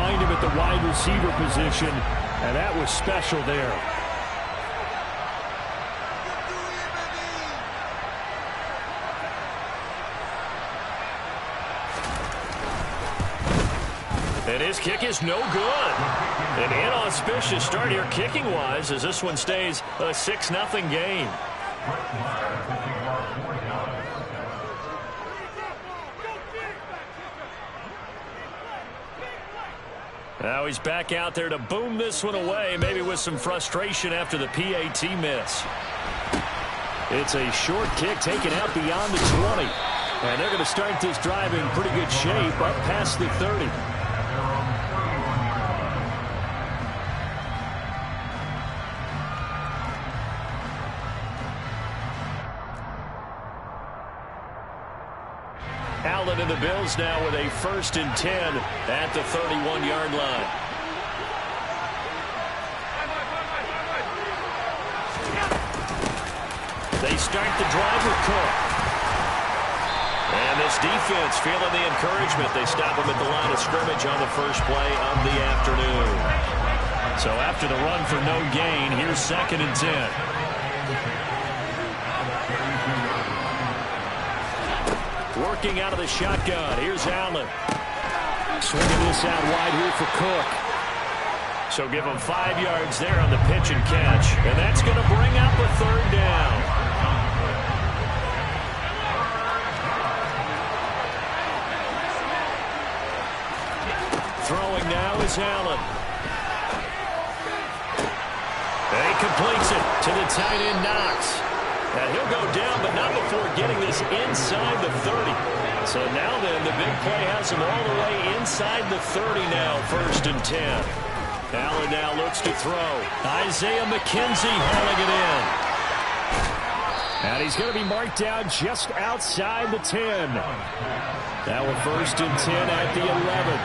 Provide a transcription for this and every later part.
find him at the wide receiver position, and that was special there. And his kick is no good. An inauspicious start here kicking-wise as this one stays a 6-0 game. Now he's back out there to boom this one away, maybe with some frustration after the PAT miss. It's a short kick taken out beyond the 20. And they're going to start this drive in pretty good shape up past the 30. Allen and the Bills now with a 1st and 10 at the 31-yard line. They start the drive with Cook. And this defense feeling the encouragement. They stop him at the line of scrimmage on the first play of the afternoon. So after the run for no gain, here's 2nd and 10. Working out of the shotgun. Here's Allen. Swinging this out wide here for Cook. So give him 5 yards there on the pitch and catch. And that's going to bring up a 3rd down. Throwing now is Allen. And he completes it to the tight end, Knox. And he'll go down, but not before getting this inside the 30. So now then, the big play has him all the way inside the 30 now, 1st and 10. Allen now looks to throw. Isaiah McKenzie hauling it in. And he's going to be marked down just outside the 10. Now we're 1st and 10 at the 11.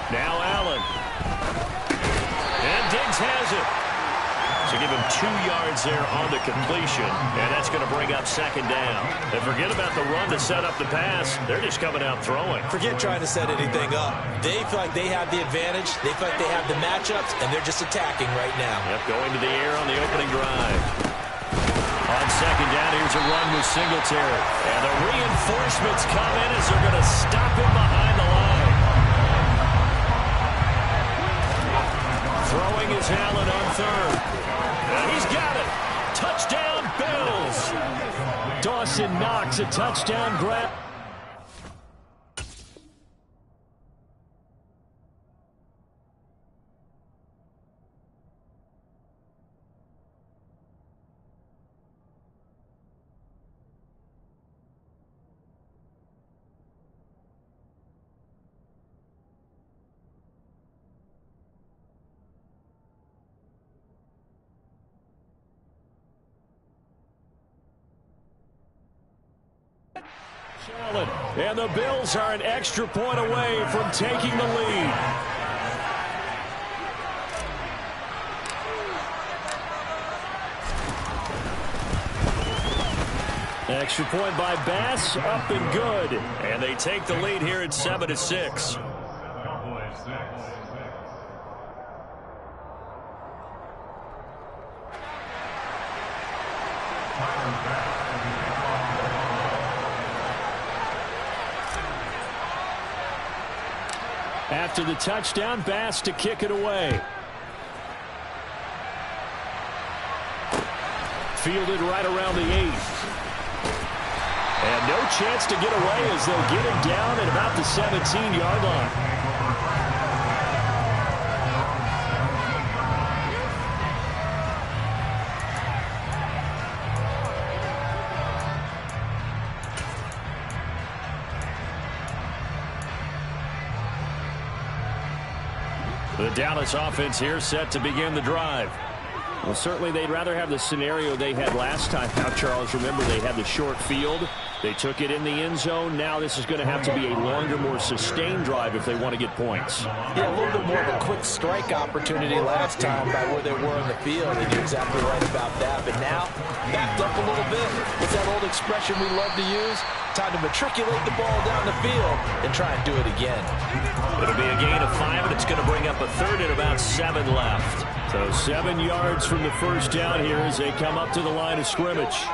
Now Allen. And Diggs has it. So give him 2 yards there on the completion. And that's going to bring up 2nd down. And forget about the run to set up the pass. They're just coming out throwing. Forget trying to set anything up. They feel like they have the advantage. They feel like they have the matchups, and they're just attacking right now. Yep, going to the air on the opening drive. On 2nd down, here's a run with Singletary. And the reinforcements come in as they're going to stop him behind the line. Throwing is Allen on 3rd. And he's got it. Touchdown, Bills. Dawson Knox, a touchdown grab. And the Bills are an extra point away from taking the lead. Extra point by Bass, up and good. And they take the lead here at 7-6. After the touchdown, Bass to kick it away. Fielded right around the 8. And no chance to get away as they'll get him down at about the 17-yard line. The Dallas offense here set to begin the drive. Well, certainly they'd rather have the scenario they had last time out, Charles. Remember, they had the short field. They took it in the end zone. Now this is going to have to be a longer, more sustained drive if they want to get points. Yeah, a little bit more of a quick strike opportunity last time by where they were on the field, and you're exactly right about that. But now, backed up a little bit. What's that old expression we love to use? Time to matriculate the ball down the field and try and do it again. It'll be a gain of 5, and it's going to bring up a third and about 7 left. So 7 yards from the first down here as they come up to the line of scrimmage.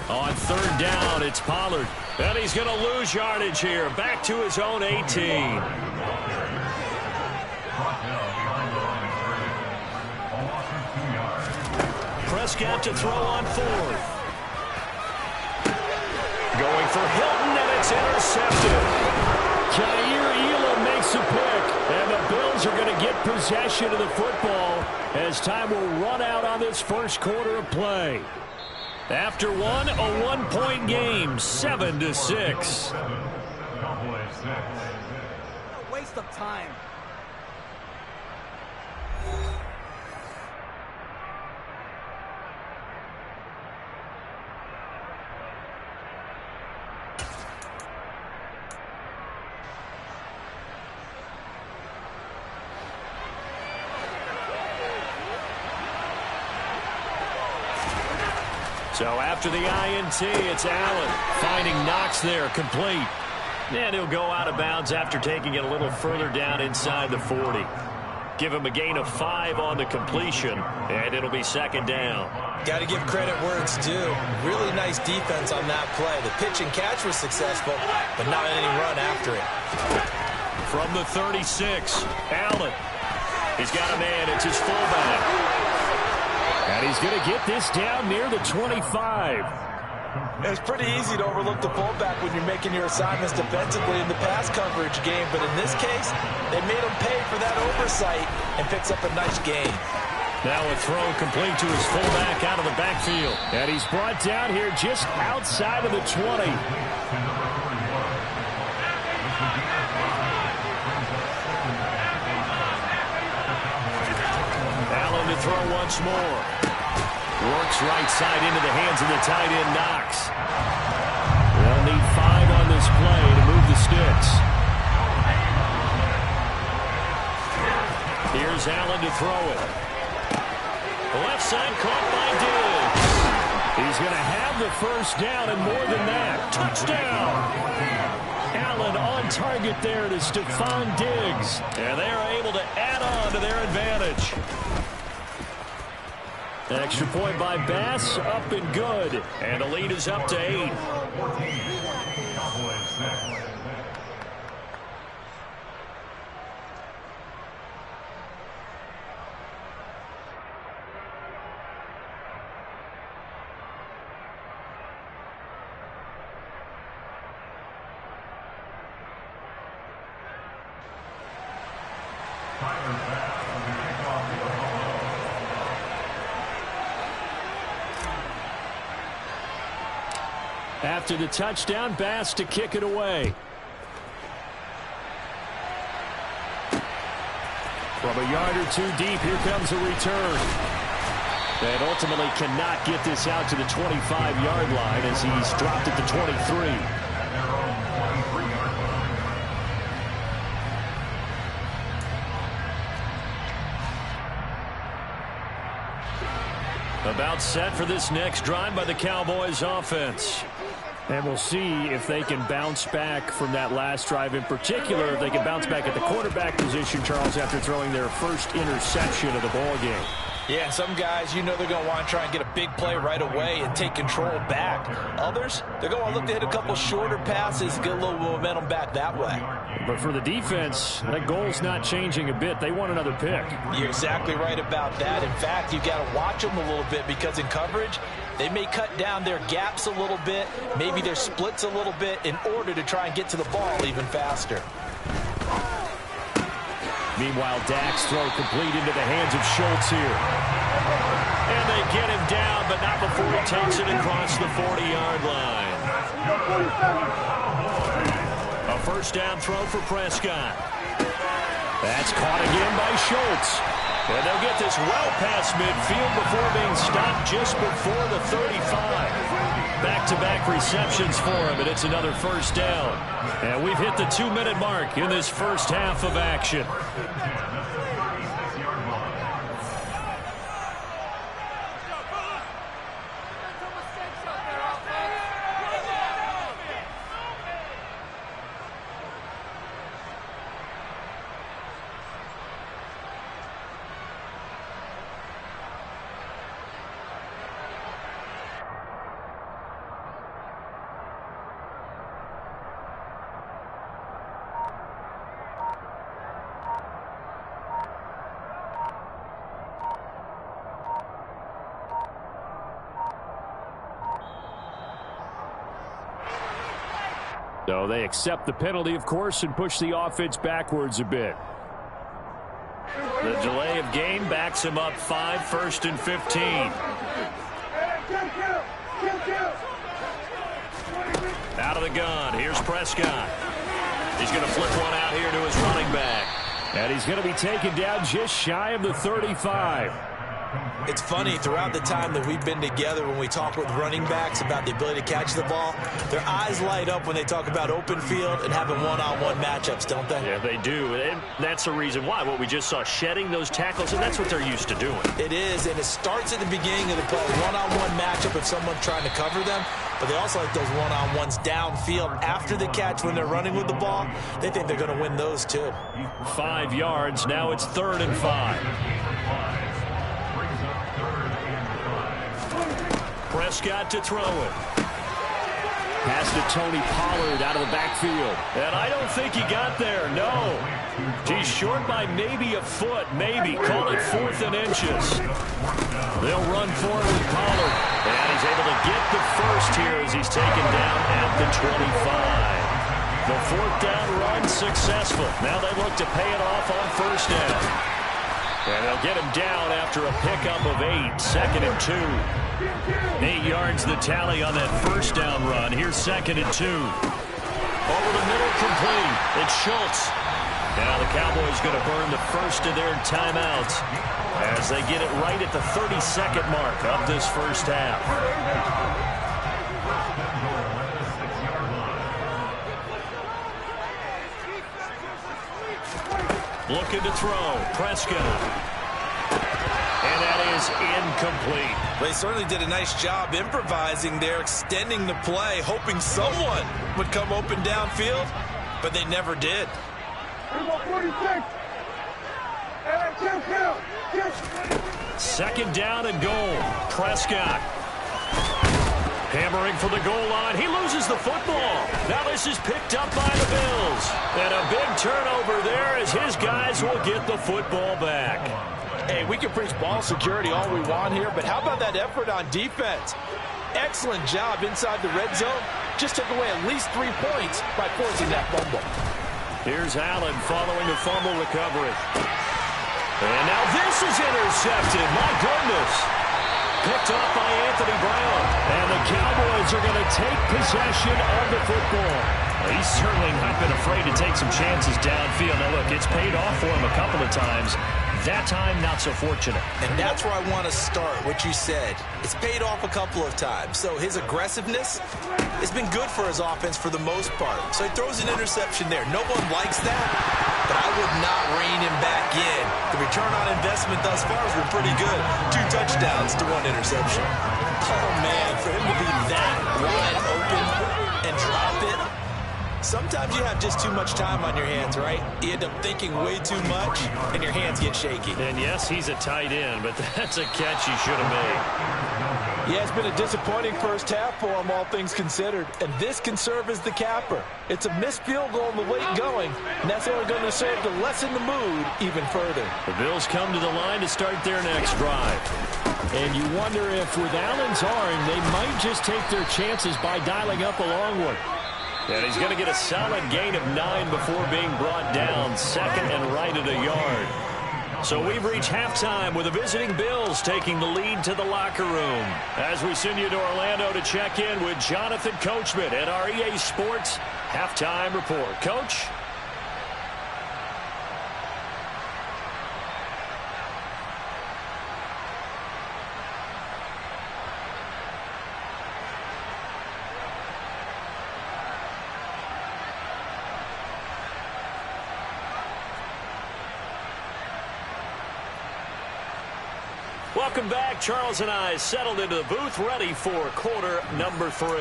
On third down, it's Pollard. And he's going to lose yardage here. Back to his own 18. Prescott to throw on fourth. Going for Hilton, and it's intercepted. Jair Elam makes a pick, and the Bills are going to get possession of the football as time will run out on this first quarter of play. After one, a one-point game, 7-6. Waste of time. So after the INT, it's Allen finding Knox there, complete. And he'll go out of bounds after taking it a little further down inside the 40. Give him a gain of 5 on the completion, and it'll be second down. Got to give credit where it's due. Really nice defense on that play. The pitch and catch was successful, but not any run after it. From the 36, Allen. He's got a man. It's his fullback. And he's going to get this down near the 25. It's pretty easy to overlook the fullback when you're making your assignments defensively in the pass coverage game, but in this case, they made him pay for that oversight and picks up a nice gain. Now a throw complete to his fullback out of the backfield. And he's brought down here just outside of the 20. Allen to throw once more. Works right side into the hands of the tight end, Knox. They'll need 5 on this play to move the sticks. Here's Allen to throw it. Left side caught by Diggs. He's going to have the first down and more than that. Touchdown! Allen on target there to Stephon Diggs. And they are able to add on to their advantage. Extra point by Bass, up and good. And the lead is up to 8. After the touchdown, Bass to kick it away. From a yard or 2 deep, here comes a return. And ultimately cannot get this out to the 25-yard line as he's dropped at the 23. About set for this next drive by the Cowboys offense. And we'll see if they can bounce back from that last drive in particular, if they can bounce back at the quarterback position, Charles, after throwing their first interception of the ball game. Yeah, some guys, you know they're going to want to try and get a big play right away and take control back. Others, they're going to look to hit a couple shorter passes, get a little momentum back that way. But for the defense, that goal's not changing a bit. They want another pick. You're exactly right about that. In fact, you've got to watch them a little bit because in coverage, they may cut down their gaps a little bit, maybe their splits a little bit in order to try and get to the ball even faster. Meanwhile, Dak's throw complete into the hands of Schultz here. And they get him down, but not before he takes it across the 40-yard line. A first down throw for Prescott. That's caught again by Schultz. And they'll get this well past midfield before being stopped just before the 35. Back-to-back receptions for him, and it's another first down. And we've hit the 2-minute mark in this first half of action. So they accept the penalty, of course, and push the offense backwards a bit. The delay of game backs him up 5, 1st and 15. Out of the gun. Here's Prescott. He's going to flip one out here to his running back. And he's going to be taken down just shy of the 35. It's funny, throughout the time that we've been together, when we talk with running backs about the ability to catch the ball, their eyes light up when they talk about open field and having one-on-one matchups, don't they? Yeah, they do. And that's the reason why. What we just saw, shedding those tackles, and that's what they're used to doing. It is, and it starts at the beginning of the play. One-on-one matchup if someone's trying to cover them, but they also like those one-on-ones downfield after the catch when they're running with the ball. They think they're going to win those, too. 5 yards. Now it's 3rd and 5. Prescott to throw it. Pass to Tony Pollard out of the backfield. And I don't think he got there, no. He's short by maybe a foot, maybe. Call it 4th and inches. They'll run forward with Pollard. And he's able to get the first here as he's taken down at the 25. The 4th down run successful. Now they look to pay it off on 1st down. And they'll get him down after a pickup of 8, 2nd and 2. 8 yards the tally on that 1st down run. Here's 2nd and 2. Over the middle, complete. It's Schultz. Now the Cowboys going to burn the first of their timeouts as they get it right at the 32nd mark of this first half. Looking to throw. Prescott. And that is incomplete. They certainly did a nice job improvising there, extending the play, hoping someone would come open downfield, but they never did. 2nd down and goal. Prescott. Hammering for the goal line. He loses the football. Now this is picked up by the Bills. And a big turnover there as his guys will get the football back. Hey, we can preach ball security all we want here, but how about that effort on defense? Excellent job inside the red zone. Just took away at least 3 points by forcing that fumble. Here's Allen following a fumble recovery. And now this is intercepted. My goodness. Picked off by Anthony Brown. And the Cowboys are going to take possession of the football. He's certainly not been afraid to take some chances downfield. Now, look, it's paid off for him a couple of times. That time, not so fortunate. And that's where I want to start, what you said. It's paid off a couple of times. So his aggressiveness has been good for his offense for the most part. So he throws an interception there. No one likes that, but I would not rein him back in. The return on investment thus far has been pretty good. 2 touchdowns to 1 interception. Oh, man, for him to be that wide open and drop it. Sometimes you have just too much time on your hands, right? You end up thinking way too much, and your hands get shaky. And yes, he's a tight end, but that's a catch he should have made. Yeah, it's been a disappointing first half for him, all things considered. And this can serve as the capper. It's a missed field goal in the late going, and that's only going to serve to lessen the mood even further. The Bills come to the line to start their next drive. And you wonder if with Allen's arm, they might just take their chances by dialing up a long one. And he's going to get a solid gain of 9 before being brought down, 2nd and right at a yard. So we've reached halftime with the visiting Bills taking the lead to the locker room. As we send you to Orlando to check in with Jonathan Coachman at our EA Sports Halftime Report. Coach? Welcome back. Charles and I settled into the booth, ready for quarter number 3.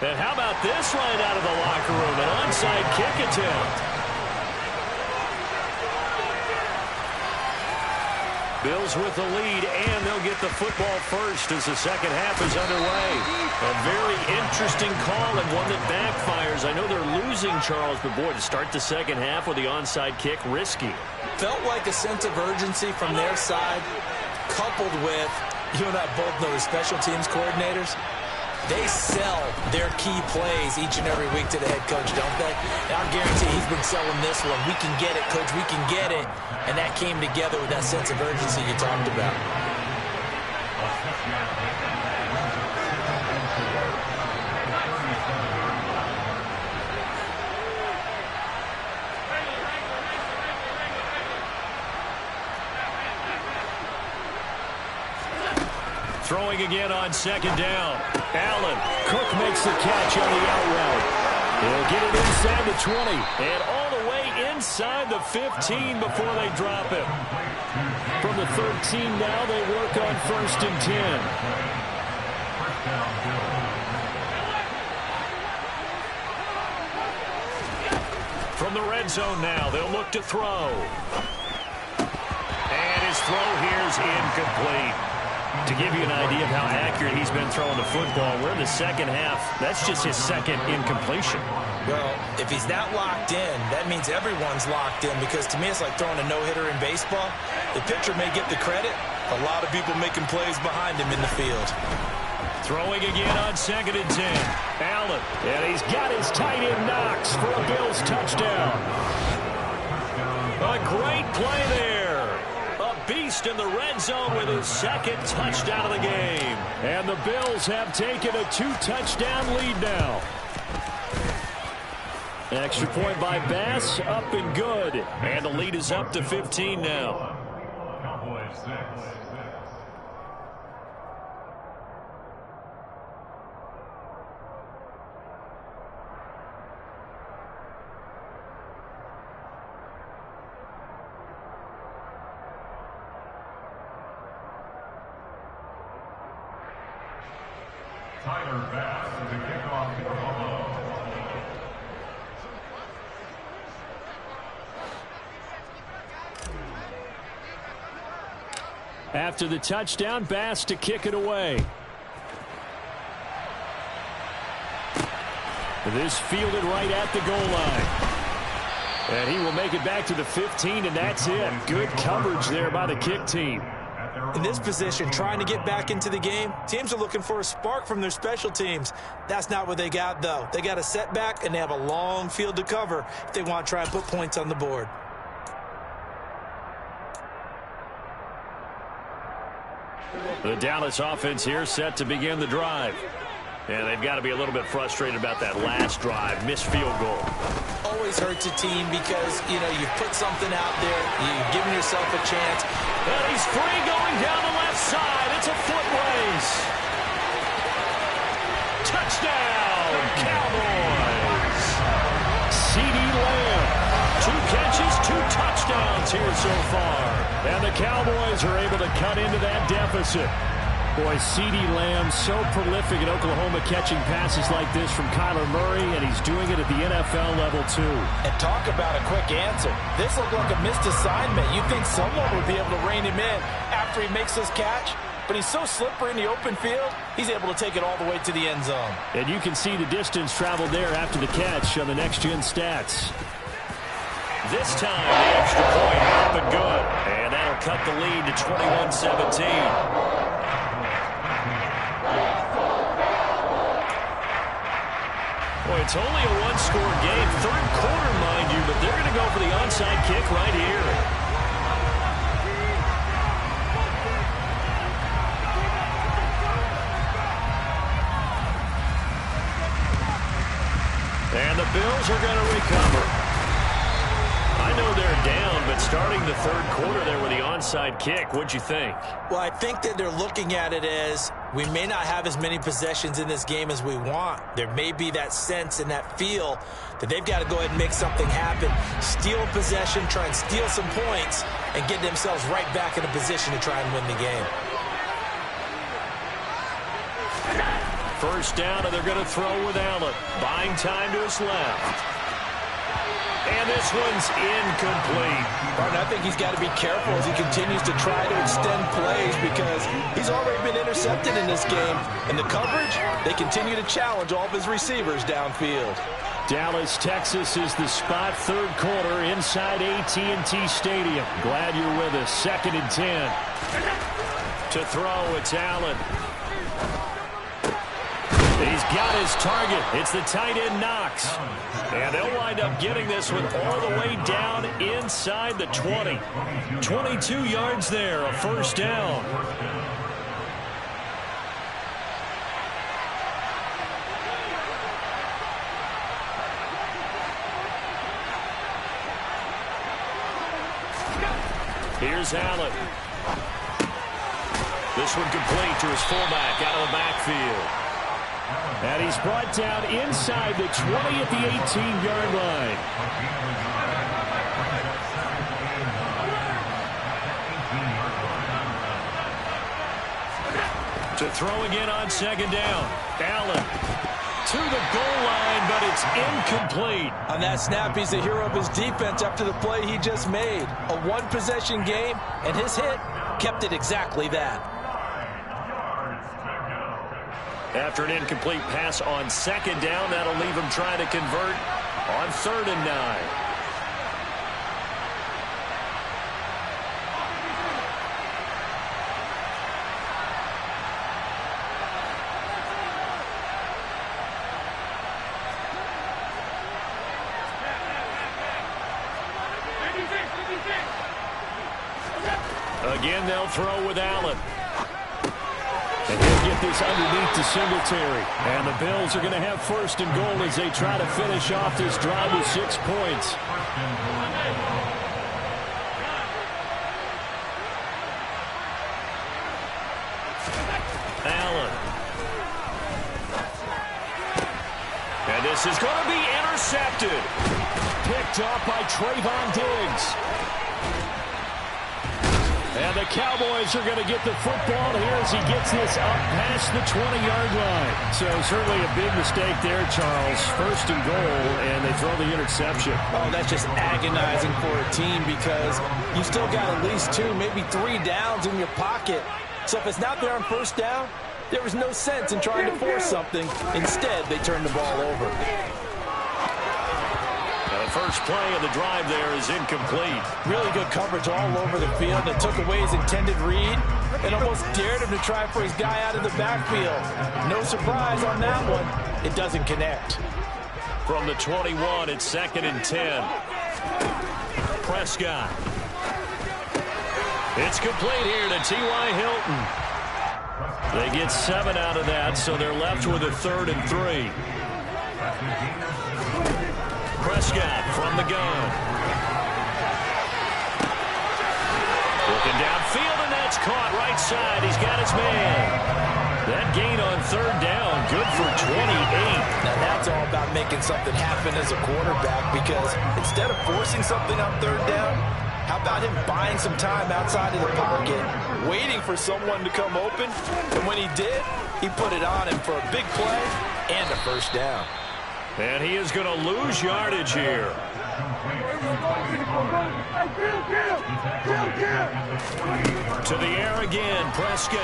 And how about this right out of the locker room? An onside kick attempt. Bills with the lead, and they'll get the football first as the second half is underway. A very interesting call and one that backfires. I know they're losing, Charles, but boy, to start the second half with the onside kick, risky. Felt like a sense of urgency from their side, coupled with, you and I both know the special teams coordinators, they sell their key plays each and every week to the head coach, don't they? And I guarantee he's been selling this one. We can get it, coach, we can get it. And that came together with that sense of urgency you talked about. Throwing again on second down. Allen. Cook makes the catch on the out route. He'll get it inside the 20. And all the way inside the 15 before they drop him. From the 13 now, they work on 1st and 10. From the red zone now, they'll look to throw. And his throw here is incomplete. To give you an idea of how accurate he's been throwing the football, we're in the second half. That's just his second incompletion. Well, if he's that locked in, that means everyone's locked in, because to me it's like throwing a no-hitter in baseball. The pitcher may get the credit. A lot of people making plays behind him in the field. Throwing again on 2nd and 10. Allen. And he's got his tight end Knox for a Bills touchdown. A great play there. A beast in the red zone with his second touchdown of the game. And the Bills have taken a 2-touchdown lead now. Extra point by Bass, up and good. And the lead is up to 15 now. Cowboys 6. Tyler Bass to kick off for Buffalo. After the touchdown, Bass to kick it away. This fielded right at the goal line. And he will make it back to the 15, and that's it. Good coverage there by the kick team. In this position, trying to get back into the game, teams are looking for a spark from their special teams. That's not what they got, though. They got a setback, and they have a long field to cover if they want to try and put points on the board. The Dallas offense here set to begin the drive. And they've got to be a little bit frustrated about that last drive, missed field goal. Always hurts a team because, you know, you've put something out there, you've given yourself a chance. And he's free going down the left side. It's a foot race. Touchdown, Cowboys. CeeDee Lamb. 2 catches, 2 touchdowns here so far. And the Cowboys are able to cut into that deficit. Boy, CeeDee Lamb so prolific in Oklahoma catching passes like this from Kyler Murray, and he's doing it at the NFL level too. And talk about a quick answer. This looked like a missed assignment. You think someone would be able to rein him in after he makes this catch? But he's so slippery in the open field, he's able to take it all the way to the end zone. And you can see the distance traveled there after the catch on the next-gen stats. This time, the extra point up and good. And that'll cut the lead to 21-17. Boy, it's only a 1-score game. 3rd quarter, mind you, but they're going to go for the onside kick right here. And the Bills are going to recover. I know they're down, but starting the third quarter there with the onside kick. What'd you think? Well, I think that they're looking at it as we may not have as many possessions in this game as we want. There may be that sense and that feel that they've got to go ahead and make something happen, steal a possession, try and steal some points, and get themselves right back in a position to try and win the game. First down, and they're going to throw with Allen. Buying time to his left. And this one's incomplete. Martin, I think he's got to be careful as he continues to try to extend plays because he's already been intercepted in this game. And the coverage, they continue to challenge all of his receivers downfield. Dallas, Texas is the spot, third quarter inside AT&T Stadium. Glad you're with us. 2nd and 10. To throw, it's Allen. He's got his target. It's the tight end, Knox. And they'll wind up getting this one all the way down inside the 20. 22 yards there, a first down. Here's Allen. This one complete to his fullback out of the backfield. And he's brought down inside the 20 at the 18-yard line. To throw again on 2nd down. Allen to the goal line, but it's incomplete. On that snap, he's the hero of his defense after the play he just made. A one-possession game, and his hit kept it exactly that. After an incomplete pass on 2nd down, that'll leave him trying to convert on 3rd and 9. Again, they'll throw with Allen. And he'll get this underneath to Singletary. And the Bills are going to have 1st and goal as they try to finish off this drive with 6 points. Allen. And this is going to be intercepted. Picked off by Trayvon Diggs. And the Cowboys are going to get the football here as he gets this up past the 20-yard line. So certainly a big mistake there, Charles. 1st and goal, and they throw the interception. Oh, that's just agonizing for a team because you still got at least 2, maybe 3 downs in your pocket. So if it's not there on 1st down, there was no sense in trying to force something. Instead, they turned the ball over. The first play of the drive there is incomplete. Really good coverage all over the field. It took away his intended read and almost dared him to try for his guy out of the backfield. No surprise on that one. It doesn't connect. From the 21, it's 2nd and 10. Prescott. It's complete here to T.Y. Hilton. They get 7 out of that, so they're left with a 3rd and 3. Prescott from the gun. Looking downfield, and that's caught right side. He's got his man. That gain on 3rd down, good for 28. Now that's all about making something happen as a quarterback because instead of forcing something on 3rd down, how about him buying some time outside of the pocket, waiting for someone to come open, and when he did, he put it on him for a big play and a 1st down. And he is going to lose yardage here. To the air again, Prescott.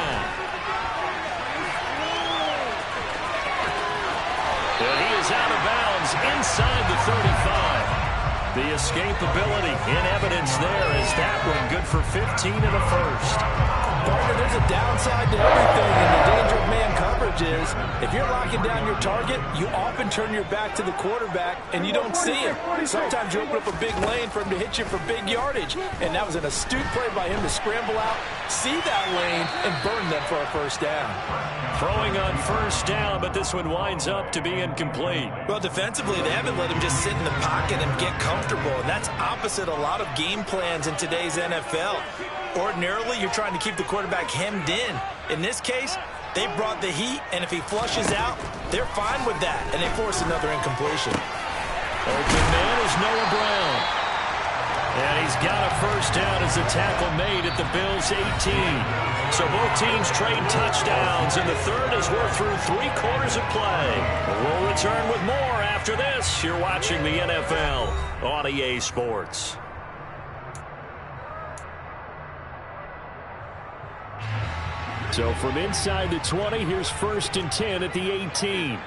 And he is out of bounds inside the 35. The escapability in evidence there is that one good for 15 and a 1st. Partner, there's a downside to everything in the danger of man coverage. advantage is if you're locking down your target, you often turn your back to the quarterback and you don't see him. Sometimes you open up a big lane for him to hit you for big yardage. And that was an astute play by him to scramble out, see that lane, and burn them for a first down. Throwing on first down, but this one winds up to be incomplete. Well, defensively, they haven't let him just sit in the pocket and get comfortable. And that's opposite a lot of game plans in today's NFL. Ordinarily, you're trying to keep the quarterback hemmed in. In this case, they brought the heat, and if he flushes out, they're fine with that, and they force another incompletion. Open man is Noah Brown. And he's got a first down as the tackle made at the Bills' 18. So both teams trade touchdowns, and the third as we're through 3 quarters of play. We'll return with more after this. You're watching the NFL on EA Sports. So from inside the 20, here's 1st and 10 at the 18.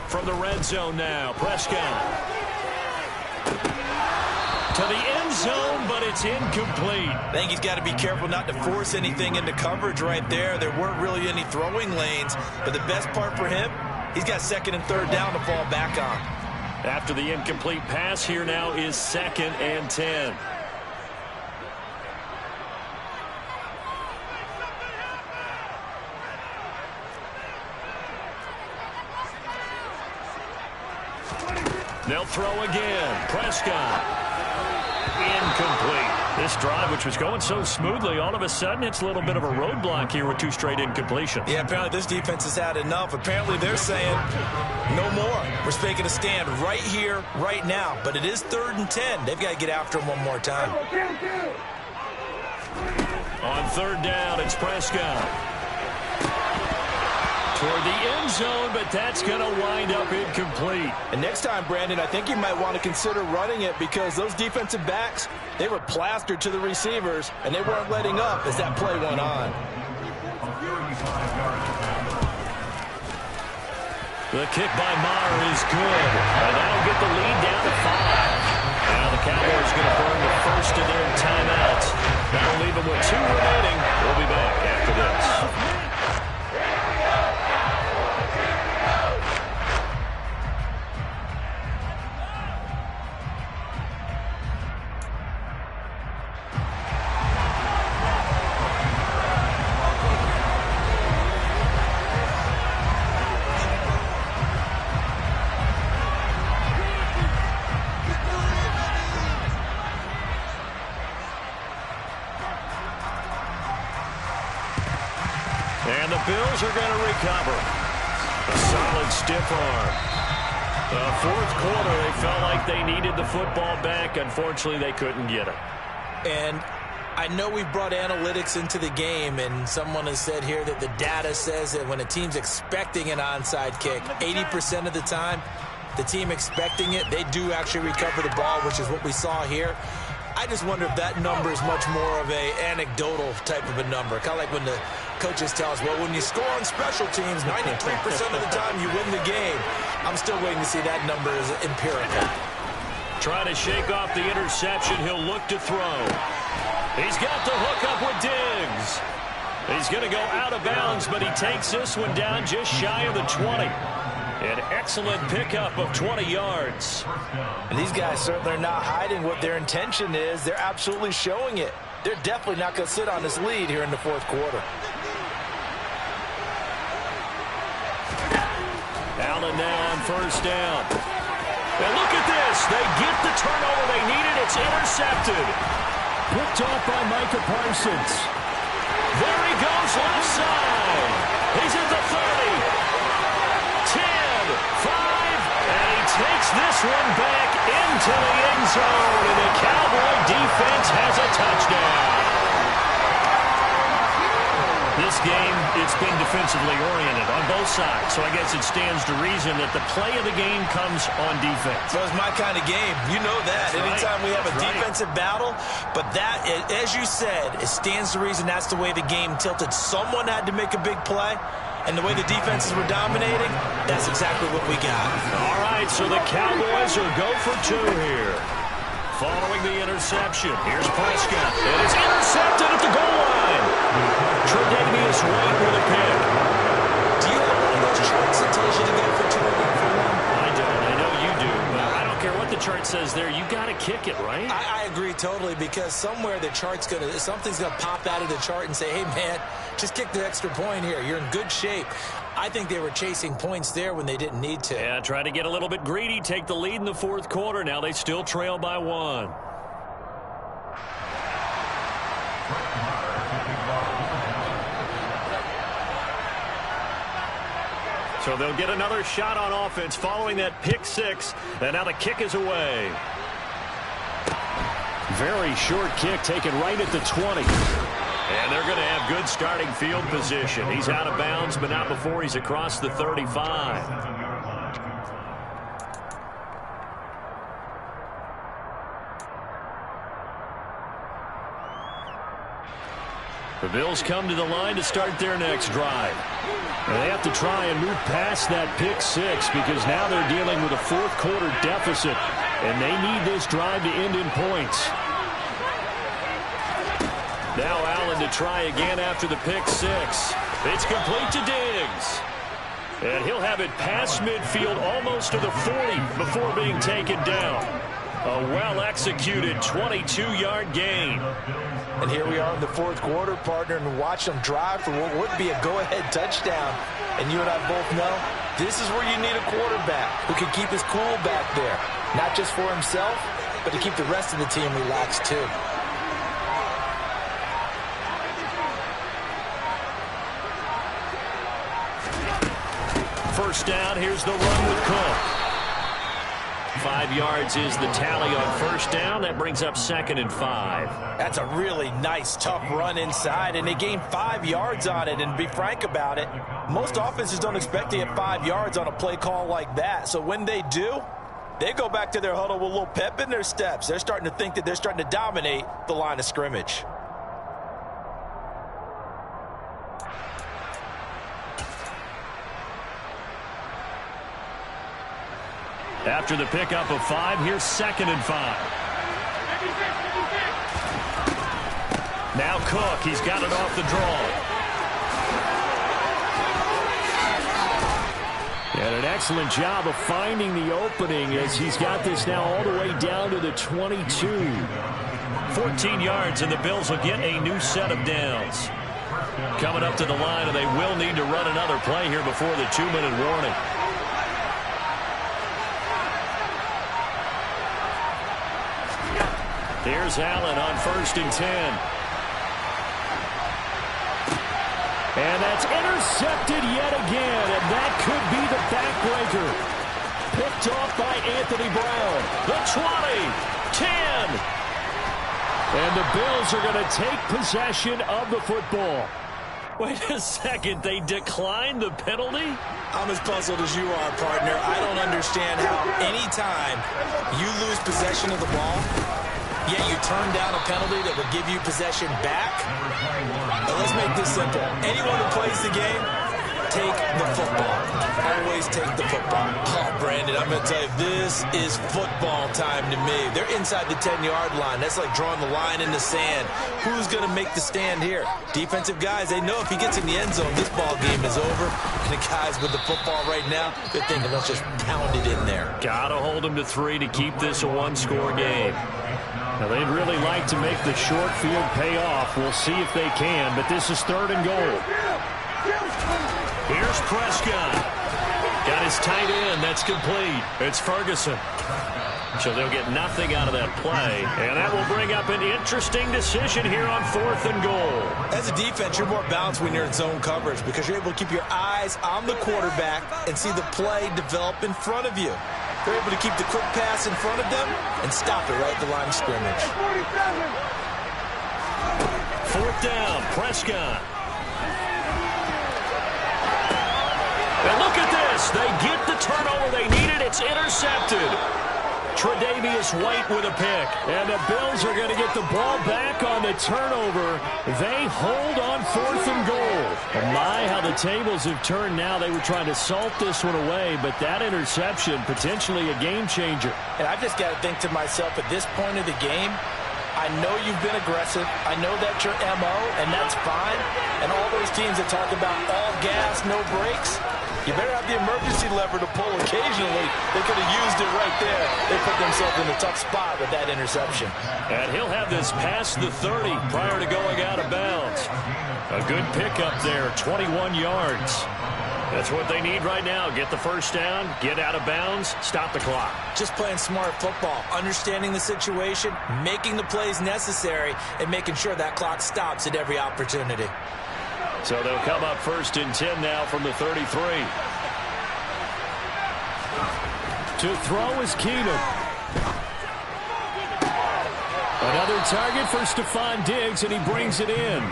From the red zone now, Prescott. To the end zone, but it's incomplete. I think he's got to be careful not to force anything into coverage right there. There weren't really any throwing lanes, but the best part for him, he's got 2nd and 3rd down to fall back on. After the incomplete pass, here now is 2nd and 10. They'll throw again. Prescott. Incomplete. This drive, which was going so smoothly, all of a sudden it's a little bit of a roadblock here with 2 straight incompletions. Yeah, apparently this defense has had enough. Apparently they're saying no more. We're making a stand right here, right now. But it is 3rd and 10. They've got to get after him one more time. On 3rd down, it's Prescott. Toward the end zone, but that's going to wind up incomplete. And next time, Brandon, I think you might want to consider running it because those defensive backs, they were plastered to the receivers, and they weren't letting up as that play went on. The kick by Maher is good, and that'll get the lead down to 5. Now the Cowboys going to burn the first of their timeouts. That'll leave them with 2 remaining. We'll be back after this. And the Bills are going to recover. A solid stiff arm. The 4th quarter, they felt like they needed the football back. Unfortunately, they couldn't get it. And I know we've brought analytics into the game, and someone has said here that the data says that when a team's expecting an onside kick, 80% of the time, the team expecting it, they do actually recover the ball, which is what we saw here. I just wonder if that number is much more of a anecdotal type of a number. Kind of like when the coaches tell us, well, when you score on special teams, 93% of the time you win the game. I'm still waiting to see that number as empirical. Trying to shake off the interception. He'll look to throw. He's got the hook up with Diggs. He's going to go out of bounds, but he takes this one down just shy of the 20. An excellent pickup of 20 yards. And these guys certainly are not hiding what their intention is. They're absolutely showing it. They're definitely not going to sit on this lead here in the 4th quarter. Allen now on 1st down. And look at this. They get the turnover they needed. It's intercepted. Picked off by Micah Parsons. There he goes left side. He's at the 30. 10, 5, and he takes this one back into the end zone, and the Cowboy defense has a touchdown. This game, it's been defensively oriented on both sides, so I guess it stands to reason that the play of the game comes on defense. So it's my kind of game. You know that. That's Anytime right. we have a defensive battle, but that, as you said, it stands to reason that's the way the game tilted. Someone had to make a big play. And the way the defenses were dominating, that's exactly what we got. All right, so the Cowboys will go for 2 here. following the interception. Here's Prescott. And it's intercepted at the goal line. Tre'Davious White with a pick. Do you have one of those charts that tells you to go for 2 and 1 for 1? I don't. I know you do. But I don't care what the chart says there. You got to kick it, right? I agree totally, because somewhere the chart's something's gonna pop out of the chart and say, hey man, just kick the extra point here. You're in good shape. I think they were chasing points there when they didn't need to. Yeah, try to get a little bit greedy, take the lead in the fourth quarter. Now they still trail by 1. So they'll get another shot on offense following that pick 6. And now the kick is away. Very short kick taken right at the 20. And they're going to have good starting field position. He's out of bounds, but not before he's across the 35. The Bills come to the line to start their next drive. And they have to try and move past that pick 6, because now they're dealing with a fourth quarter deficit. And they need this drive to end in points. Now Allen to try again after the pick 6. It's complete to Diggs. And he'll have it past midfield almost to the 40 before being taken down. A well-executed 22-yard gain. And here we are in the fourth quarter, partner, and watch them drive for what would be a go-ahead touchdown. And you and I both know this is where you need a quarterback who can keep his cool back there. Not just for himself, but to keep the rest of the team relaxed too. First down, here's the run with Cook. 5 yards is the tally on first down. That brings up 2nd and 5. That's a really nice, tough run inside, and they gained 5 yards on it. And to be frank about it, most offenses don't expect to get 5 yards on a play call like that. So when they do, they go back to their huddle with a little pep in their steps. They're starting to think that they're starting to dominate the line of scrimmage. After the pickup of 5, here's 2nd and 5. Now Cook, he's got it off the draw. And an excellent job of finding the opening as he's got this now all the way down to the 22. 14 yards, and the Bills will get a new set of downs. Coming up to the line, and they will need to run another play here before the 2-minute warning. Here's Allen on 1st and 10. And that's intercepted yet again, and that could be the backbreaker. Picked off by Anthony Brown. The 20, 10. And the Bills are going to take possession of the football. Wait a second, they declined the penalty? I'm as puzzled as you are, partner. I don't understand how any time you lose possession of the ball, yet you turn down a penalty that would give you possession back. Now let's make this simple. Anyone who plays the game, take the football. Always take the football. Oh, Brandon, I'm going to tell you, this is football time to me. They're inside the 10-yard line. That's like drawing the line in the sand. Who's going to make the stand here? Defensive guys, they know if he gets in the end zone, this ball game is over. And the guys with the football right now, they're thinking, let's just pound it in there. Got to hold them to 3 to keep this a one-score game. Now, they'd really like to make the short field pay off. We'll see if they can, but this is 3rd and goal. Here's Prescott. Got his tight end. That's complete. It's Ferguson. So they'll get nothing out of that play. And that will bring up an interesting decision here on 4th and goal. As a defense, you're more balanced when you're in zone coverage because you're able to keep your eyes on the quarterback and see the play develop in front of you. They're able to keep the quick pass in front of them and stop it right at the line of scrimmage. 4th down, Prescott. And look at this. They get the turnover they needed. It's intercepted. Tre'Davious White with a pick. And the Bills are going to get the ball back on the turnover. They hold on 4th and goal. Oh my, how the tables have turned now. They were trying to salt this one away, but that interception, potentially a game changer. And I've just got to think to myself, at this point of the game, I know you've been aggressive. I know that's your MO, and that's fine. And all those teams that talk about all gas, no brakes, you better have the emergency lever to pull occasionally. They could have used it right there. They put themselves in a tough spot with that interception. And he'll have this past the 30 prior to going out of bounds. A good pickup there, 21 yards. That's what they need right now. Get the first down, get out of bounds, stop the clock. Just playing smart football, understanding the situation, making the plays necessary, and making sure that clock stops at every opportunity. So they'll come up 1st and 10 now from the 33. To throw is Keenum. Another target for Stephon Diggs, and he brings it in.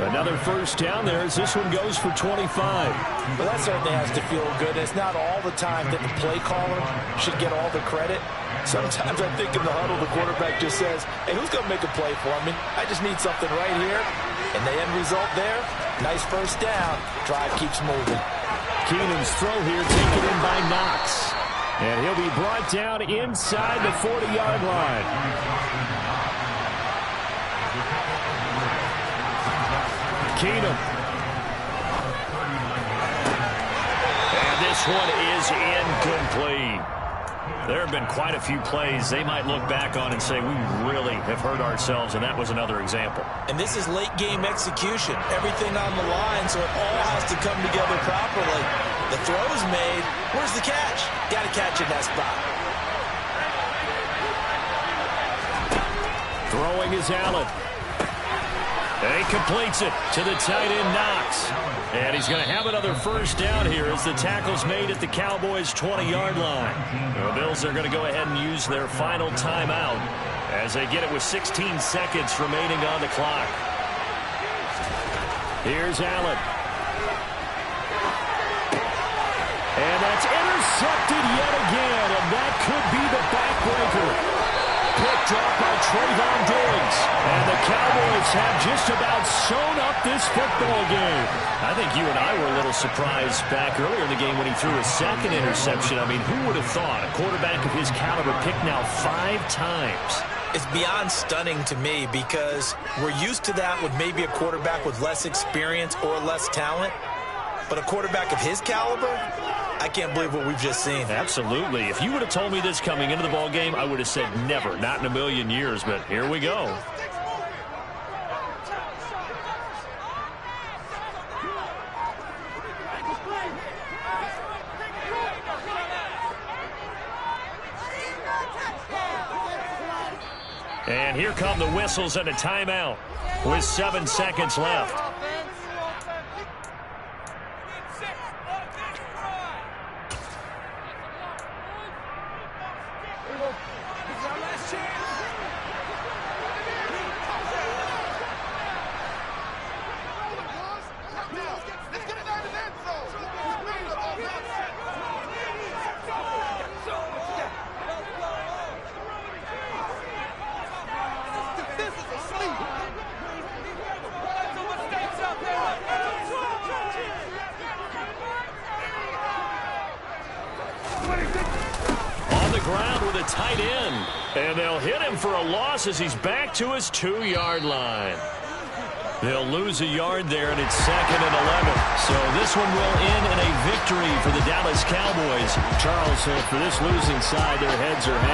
Another first down there as this one goes for 25. Well, that certainly has to feel good. It's not all the time that the play caller should get all the credit. Sometimes I think in the huddle, the quarterback just says, hey, who's going to make a play for me? I just need something right here. And the end result there, nice first down. Drive keeps moving. Keenum's throw here taken in by Knox. And he'll be brought down inside the 40-yard line. Keenum. And this one is incomplete. There have been quite a few plays they might look back on and say, we really have hurt ourselves, and that was another example. And this is late-game execution. Everything on the line, so it all has to come together properly. The throw's made. Where's the catch? Got to catch in that spot. Throwing is Allen. And he completes it to the tight end, Knox. And he's going to have another first down here as the tackle's made at the Cowboys' 20-yard line. The Bills are going to go ahead and use their final timeout as they get it with 16 seconds remaining on the clock. Here's Allen. And that's intercepted yet again, and that could be the backbreaker. Picked up by Trayvon Diggs. And the Cowboys have just about sewn up this football game. I think you and I were a little surprised back earlier in the game when he threw his second interception. I mean, who would have thought a quarterback of his caliber picked now 5 times? It's beyond stunning to me because we're used to that with maybe a quarterback with less experience or less talent. But a quarterback of his caliber, I can't believe what we've just seen. Absolutely. If you would have told me this coming into the ball game, I would have said never, not in a million years. But here we go. And here come the whistles and a timeout with 7 seconds left. Tight end, and they'll hit him for a loss as he's back to his 2-yard line. They'll lose a yard there, and it's 2nd and 11. So this one will end in a victory for the Dallas Cowboys. Charles, for this losing side, their heads are hanging.